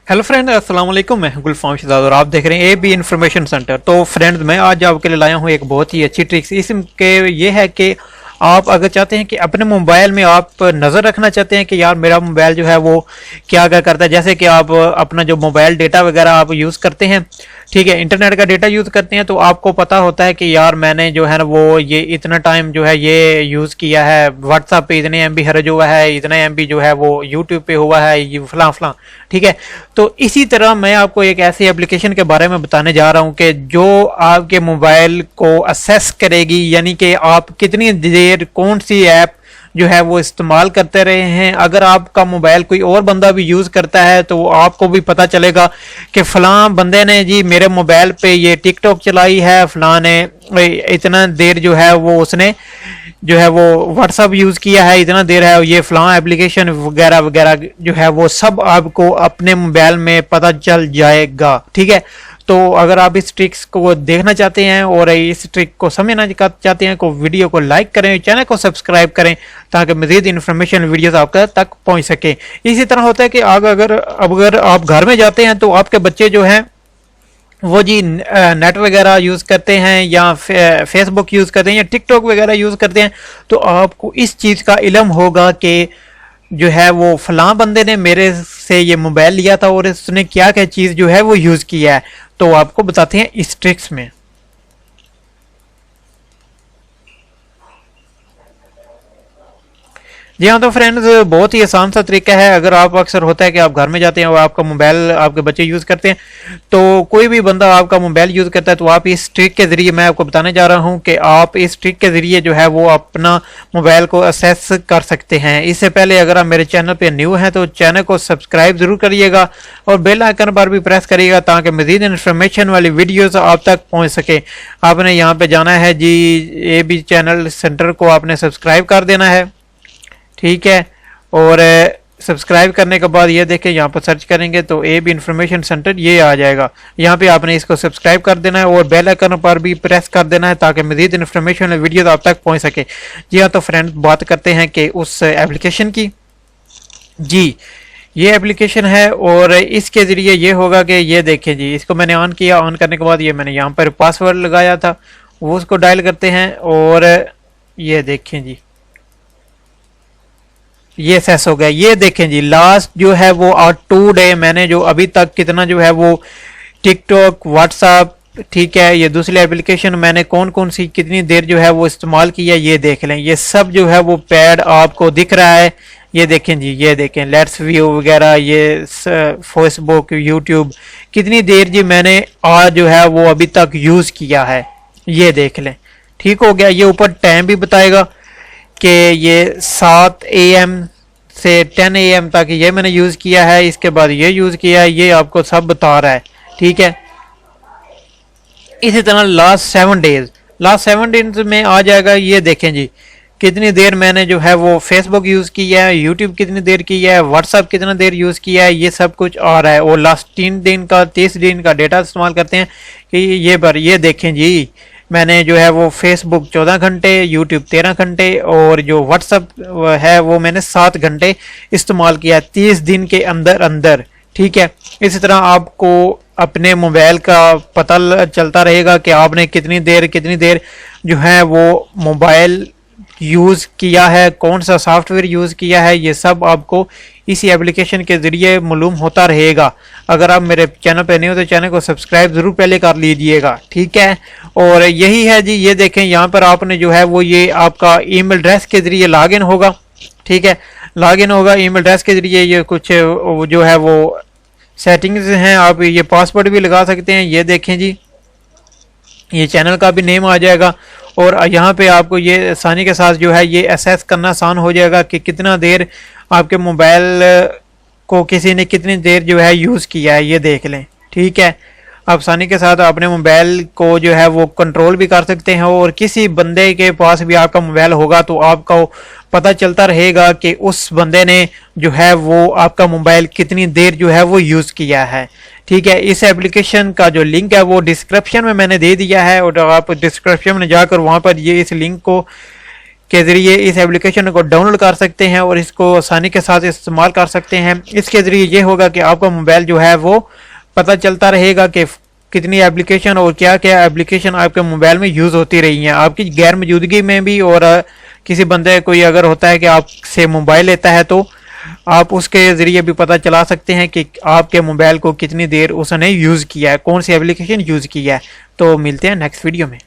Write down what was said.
Hello friend, अस्सलाम वालेकुम। मैं हूं गुलफाम शहजाद और आप देख रहे हैं ए बी इंफॉर्मेशन सेंटर। तो फ्रेंड्स, मैं आज आपके लिए लाया हूं एक बहुत ही अच्छी ट्रिक्स। इसके ये है कि आप अगर चाहते हैं कि अपने मोबाइल में आप नज़र रखना चाहते हैं कि यार मेरा मोबाइल जो है वो क्या क्या करता है, जैसे कि आप अपना जो मोबाइल डेटा वगैरह आप यूज़ करते हैं, ठीक है, इंटरनेट का डेटा यूज़ करते हैं, तो आपको पता होता है कि यार मैंने जो है ना वो ये इतना टाइम जो है ये यूज़ किया है, व्हाट्सएप पे इतने एमबी खर्च हुआ है, इतना एमबी जो है वो यूट्यूब पे हुआ है, ये फलां फलां, ठीक है। तो इसी तरह मैं आपको एक ऐसी एप्लीकेशन के बारे में बताने जा रहा हूं कि जो आपके मोबाइल को असेस करेगी, यानी कि आप कितनी देर कौन सी ऐप जो है वो इस्तेमाल करते रहे हैं। अगर आपका मोबाइल कोई और बंदा भी यूज़ करता है तो आपको भी पता चलेगा कि फलां बंदे ने जी मेरे मोबाइल पे ये टिकटॉक चलाई है, फलां ने इतना देर जो है वो उसने जो है वो व्हाट्सअप यूज़ किया है, इतना देर है ये फलां एप्लीकेशन वगैरह वगैरह जो है वो सब आपको अपने मोबाइल में पता चल जाएगा, ठीक है। तो अगर आप इस ट्रिक्स को देखना चाहते हैं और इस ट्रिक को समझना चाहते हैं तो वीडियो को लाइक करें, चैनल को सब्सक्राइब करें ताकि मज़ीद इन्फॉर्मेशन वीडियोस आपके तक पहुंच सके। इसी तरह होता है कि अगर आप घर में जाते हैं तो आपके बच्चे जो हैं वो जी नेट वगैरह यूज़ करते हैं या फेसबुक यूज़ करते हैं या टिकटॉक वगैरह यूज़ करते हैं, तो आपको इस चीज़ का इल्म होगा कि जो है वो फलां बंदे ने मेरे से ये मोबाइल लिया था और उसने क्या क्या चीज़ जो है वो यूज़ किया है। तो आपको बताते हैं इस ट्रिक्स में। जी हाँ, तो फ्रेंड्स बहुत ही आसान सा तरीका है। अगर आप अक्सर होता है कि आप घर में जाते हैं और आपका मोबाइल आपके बच्चे यूज़ करते हैं, तो कोई भी बंदा आपका मोबाइल यूज़ करता है, तो आप इस ट्रिक के ज़रिए मैं आपको बताने जा रहा हूँ कि आप इस ट्रिक के ज़रिए जो है वो अपना मोबाइल को असेस कर सकते हैं। इससे पहले अगर आप मेरे चैनल पर न्यू हैं तो चैनल को सब्सक्राइब ज़रूर करिएगा और बेल आइकन पर भी प्रेस करिएगा ताकि मज़ीद इन्फॉर्मेशन वाली वीडियोज़ आप तक पहुँच सके। आपने यहाँ पर जाना है जी, ए बी चैनल सेंटर को आपने सब्सक्राइब कर देना है, ठीक है। और सब्सक्राइब करने के बाद ये देखें, यहाँ पर सर्च करेंगे तो ए बी इंफॉर्मेशन सेंटर ये आ जाएगा। यहाँ पे आपने इसको सब्सक्राइब कर देना है और बेल आइकन पर भी प्रेस कर देना है ताकि मज़ीद इन्फॉर्मेशन वीडियो आप तक पहुँच सके। जी हाँ, तो फ्रेंड्स बात करते हैं कि उस एप्लीकेशन की। जी, ये एप्लीकेशन है और इसके ज़रिए ये होगा कि ये देखें जी, इसको मैंने ऑन किया। ऑन करने के बाद ये मैंने यहाँ पर पासवर्ड लगाया था, वो उसको डायल करते हैं और ये देखें जी, ये सेस हो गया। ये देखें जी, लास्ट जो है वो 2 डे मैंने जो अभी तक कितना जो है वो टिकटॉक, व्हाट्सएप, ठीक है, ये दूसरी एप्लीकेशन मैंने कौन कौन सी कितनी देर जो है वो इस्तेमाल किया, ये देख लें। ये सब जो है वो पैड आपको दिख रहा है। ये देखें जी, ये देखें लेट्स व्यू वगैरह, ये फेसबुक, यूट्यूब, कितनी देर जी मैंने आज जो है वो अभी तक यूज़ किया है, ये देख लें। ठीक हो गया। ये ऊपर टाइम भी बताएगा कि ये 7 AM से 10 AM तक ये मैंने यूज़ किया है, इसके बाद ये यूज़ किया है, ये आपको सब बता रहा है, ठीक है। इसी तरह लास्ट 7 डेज में आ जाएगा। ये देखें जी, कितनी देर मैंने जो है वो फेसबुक यूज़ किया है, यूट्यूब कितनी देर किया है, व्हाट्सएप कितना देर यूज़ किया है, ये सब कुछ आ रहा है। और लास्ट 3 दिन का 30 दिन का डेटा इस्तेमाल करते हैं कि ये देखें जी, मैंने जो है वो फेसबुक 14 घंटे, यूट्यूब 13 घंटे और जो व्हाट्सएप है वो मैंने 7 घंटे इस्तेमाल किया 30 दिन के अंदर अंदर, ठीक है। इसी तरह आपको अपने मोबाइल का पता चलता रहेगा कि आपने कितनी देर जो है वो मोबाइल यूज़ किया है, कौन सा सॉफ्टवेयर यूज़ किया है, ये सब आपको इसी एप्लीकेशन के ज़रिए मालूम होता रहेगा। अगर आप मेरे चैनल पे नहीं हो तो चैनल को सब्सक्राइब ज़रूर पहले कर लीजिएगा, ठीक है। और यही है जी, ये देखें यहाँ पर आपने जो है वो ये आपका ईमेल एड्रेस के ज़रिए लॉगिन होगा, ठीक है, लॉगिन होगा ईमेल एड्रेस के ज़रिए। ये कुछ जो है वो सेटिंग्स हैं, आप ये पासवर्ड भी लगा सकते हैं। ये देखें जी, ये चैनल का भी नेम आ जाएगा और यहाँ पे आपको ये आसानी के साथ जो है ये असेस करना आसान हो जाएगा कि कितना देर आपके मोबाइल को किसी ने कितनी देर जो है यूज़ किया है, ये देख लें, ठीक है। आप आसानी के साथ अपने मोबाइल को जो है वो कंट्रोल भी कर सकते हैं और किसी बंदे के पास भी आपका मोबाइल होगा तो आपको पता चलता रहेगा कि उस बंदे ने जो है वो आपका मोबाइल कितनी देर जो है वो यूज़ किया है, ठीक है। इस एप्लीकेशन का जो लिंक है वो डिस्क्रिप्शन में मैंने दे दिया है और आप डिस्क्रिप्शन में जाकर वहाँ पर ये इस लिंक को کے ذریعے اس ایپلیکیشن کو ڈاؤن لوڈ کر سکتے ہیں اور اس کو آسانی کے ساتھ استعمال کر سکتے ہیں۔ اس کے ذریعے یہ ہوگا کہ آپ کا موبائل جو ہے وہ پتہ چلتا رہے گا کہ کتنی ایپلیکیشن اور کیا کیا ایپلیکیشن آپ کے موبائل میں یوز ہوتی رہی ہیں آپ کی غیر موجودگی میں بھی، اور کسی بندے کوئی اگر ہوتا ہے کہ آپ سے موبائل لیتا ہے تو آپ اس کے ذریعے بھی پتہ چلا سکتے ہیں کہ آپ کے موبائل کو کتنی دیر اس نے یوز کیا ہے، کون سی ایپلیکیشن یوز کی ہے۔ تو ملتے ہیں نیکسٹ ویڈیو میں۔